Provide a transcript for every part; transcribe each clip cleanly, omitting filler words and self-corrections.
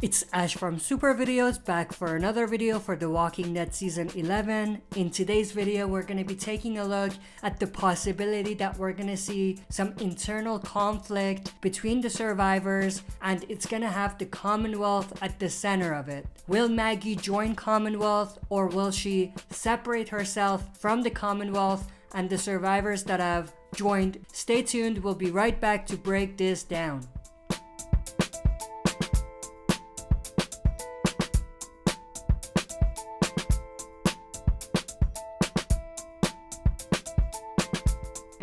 It's Ash from Super Videos, back for another video for The Walking Dead Season 11. In today's video, we're going to be taking a look at the possibility that we're going to see some internal conflict between the survivors, and it's going to have the Commonwealth at the center of it. Will Maggie join Commonwealth, or will she separate herself from the Commonwealth and the survivors that have joined? Stay tuned, we'll be right back to break this down.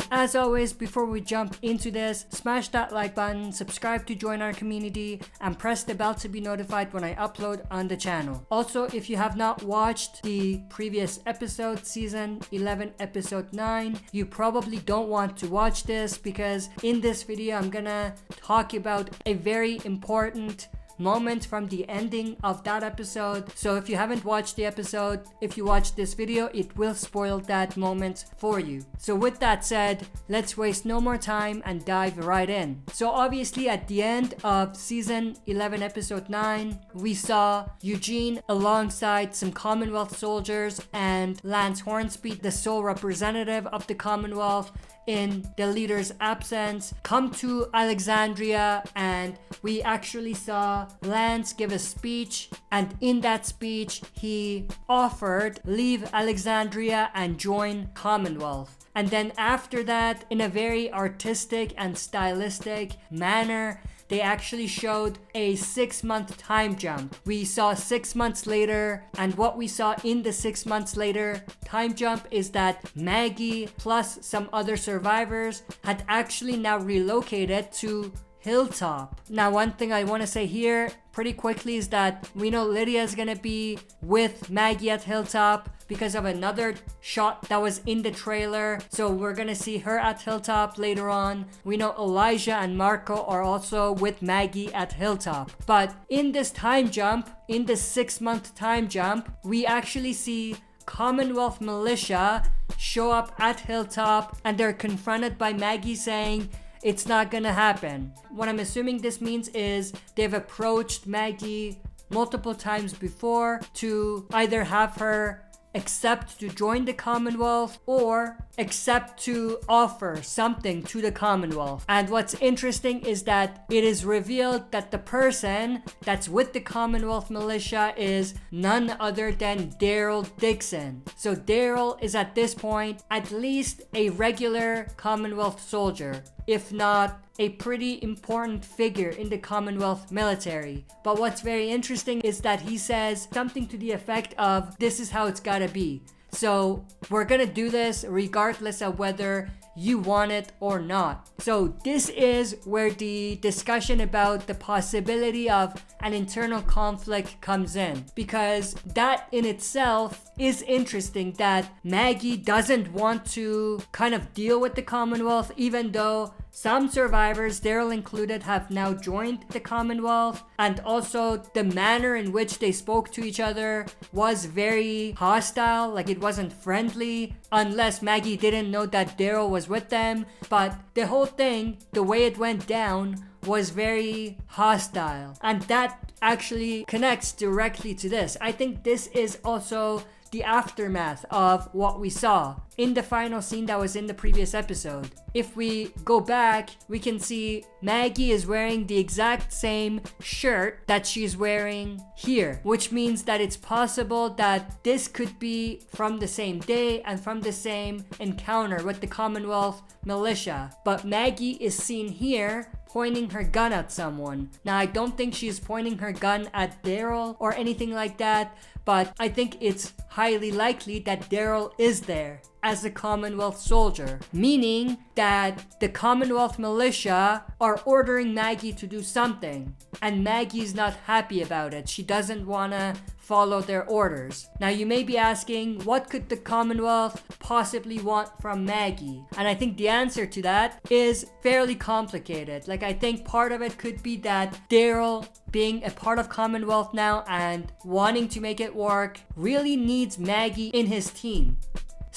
As always, before we jump into this, smash that like button, subscribe to join our community, and press the bell to be notified when I upload on the channel. Also, if you have not watched the previous episode, Season 11, Episode 9, you probably don't want to watch this, because in this video I'm gonna talk about a very important moment from the ending of that episode. So if you haven't watched the episode, if you watch this video, it will spoil that moment for you. So with that said, let's waste no more time and dive right in. So obviously at the end of Season 11, Episode 9, we saw Eugene alongside some Commonwealth soldiers and Lance Hornsby, the sole representative of the Commonwealth in the leader's absence, come to Alexandria, and we actually saw Lance give a speech, and in that speech he offered leave Alexandria and join Commonwealth. And then after that, in a very artistic and stylistic manner, they actually showed a 6-month time jump. We saw 6 months later, and what we saw in the 6 months later time jump is that Maggie plus some other survivors had actually now relocated to Hilltop. Now, one thing I want to say here pretty quickly is that we know Lydia is gonna be with Maggie at Hilltop because of another shot that was in the trailer. So we're gonna see her at Hilltop later on. We know Elijah and Marco are also with Maggie at Hilltop. But in this time jump, in this 6-month time jump, we actually see Commonwealth militia show up at Hilltop, and they're confronted by Maggie saying, "It's not gonna happen." What I'm assuming this means is they've approached Maggie multiple times before to either have her accept to join the Commonwealth or accept to offer something to the Commonwealth. And what's interesting is that it is revealed that the person that's with the Commonwealth militia is none other than Daryl Dixon. So Daryl is at this point at least a regular Commonwealth soldier, if not a pretty important figure in the Commonwealth military. But what's very interesting is that he says something to the effect of, "This is how it's gotta be. So we're gonna do this regardless of whether you want it or not." So this is where the discussion about the possibility of an internal conflict comes in, because that in itself is interesting, that Maggie doesn't want to kind of deal with the Commonwealth, even though some survivors, Daryl included, have now joined the Commonwealth, and also the manner in which they spoke to each other was very hostile, like it wasn't friendly, unless Maggie didn't know that Daryl was with them. But the whole thing, the way it went down, was very hostile, and that actually connects directly to this. I think this is also the aftermath of what we saw in the final scene that was in the previous episode. If we go back, we can see Maggie is wearing the exact same shirt that she's wearing here, which means that it's possible that this could be from the same day and from the same encounter with the Commonwealth militia. But Maggie is seen here pointing her gun at someone. Now, I don't think she's pointing her gun at Daryl or anything like that, but I think it's highly likely that Daryl is there as a Commonwealth soldier, meaning that the Commonwealth militia are ordering Maggie to do something, and Maggie's not happy about it. She doesn't want to follow their orders. Now, you may be asking, what could the Commonwealth possibly want from Maggie? And I think the answer to that is fairly complicated. Like, I think part of it could be that Daryl, being a part of Commonwealth now and wanting to make it work, really needs Maggie in his team.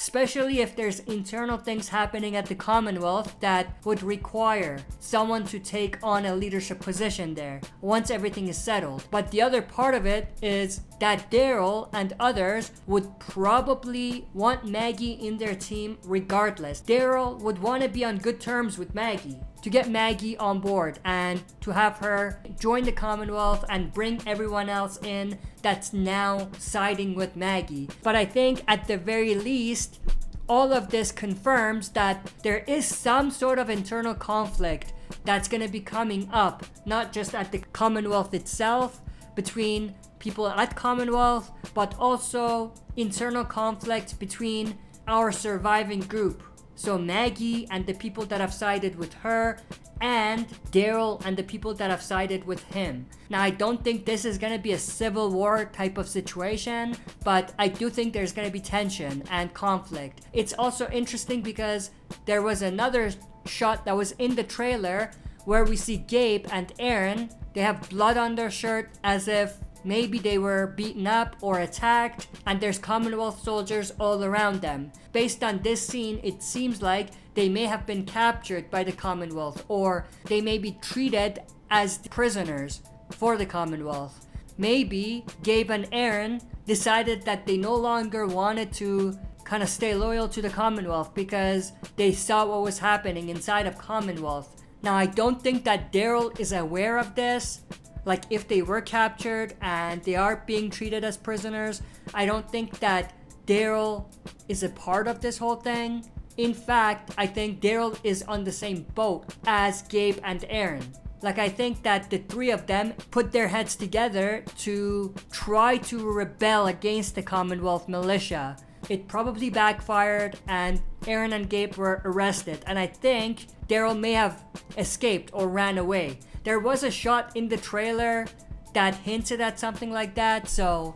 especially if there's internal things happening at the Commonwealth that would require someone to take on a leadership position there once everything is settled. But the other part of it is that Daryl and others would probably want Maggie in their team regardless. Daryl would want to be on good terms with Maggie, to get Maggie on board and to have her join the Commonwealth and bring everyone else in that's now siding with Maggie. But I think at the very least, all of this confirms that there is some sort of internal conflict that's going to be coming up, not just at the Commonwealth itself, between people at Commonwealth, but also internal conflict between our surviving group. So Maggie and the people that have sided with her, and Daryl and the people that have sided with him. Now, I don't think this is going to be a civil war type of situation, but I do think there's going to be tension and conflict. It's also interesting because there was another shot that was in the trailer where we see Gabe and Aaron. They have blood on their shirt as if maybe they were beaten up or attacked, and there's Commonwealth soldiers all around them. Based on this scene, it seems like they may have been captured by the Commonwealth, or they may be treated as prisoners for the Commonwealth. Maybe Gabe and Aaron decided that they no longer wanted to kind of stay loyal to the Commonwealth because they saw what was happening inside of Commonwealth. Now, I don't think that Daryl is aware of this. Like, if they were captured and they are being treated as prisoners, I don't think that Daryl is a part of this whole thing. In fact, I think Daryl is on the same boat as Gabe and Aaron. Like, I think that the three of them put their heads together to try to rebel against the Commonwealth militia. It probably backfired and Aaron and Gabe were arrested. And I think Daryl may have escaped or ran away. There was a shot in the trailer that hinted at something like that, so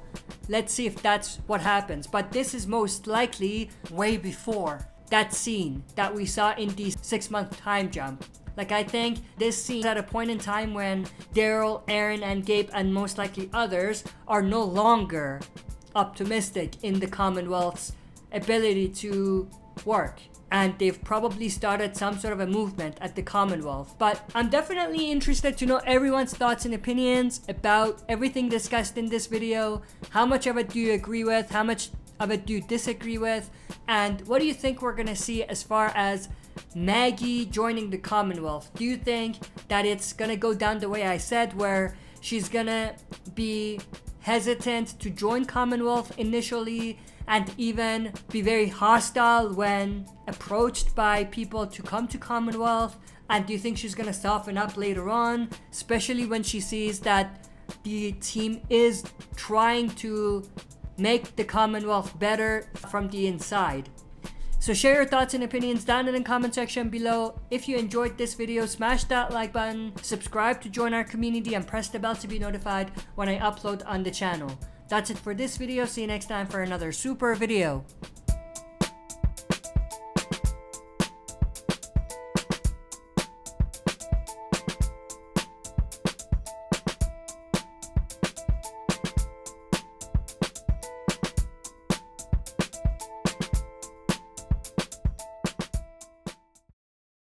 let's see if that's what happens. But this is most likely way before that scene that we saw in the 6-month time jump. Like, I think this scene is at a point in time when Daryl, Aaron, and Gabe, and most likely others, are no longer optimistic in the Commonwealth's ability to work. And they've probably started some sort of a movement at the Commonwealth. But I'm definitely interested to know everyone's thoughts and opinions about everything discussed in this video. How much of it do you agree with? How much of it do you disagree with? And what do you think we're going to see as far as Maggie joining the Commonwealth? Do you think that it's going to go down the way I said, where she's going to be hesitant to join Commonwealth initially and even be very hostile when approached by people to come to Commonwealth? And do you think she's going to soften up later on, especially when she sees that the team is trying to make the Commonwealth better from the inside? So share your thoughts and opinions down in the comment section below. If you enjoyed this video, smash that like button, subscribe to join our community, and press the bell to be notified when I upload on the channel. That's it for this video. See you next time for another super video.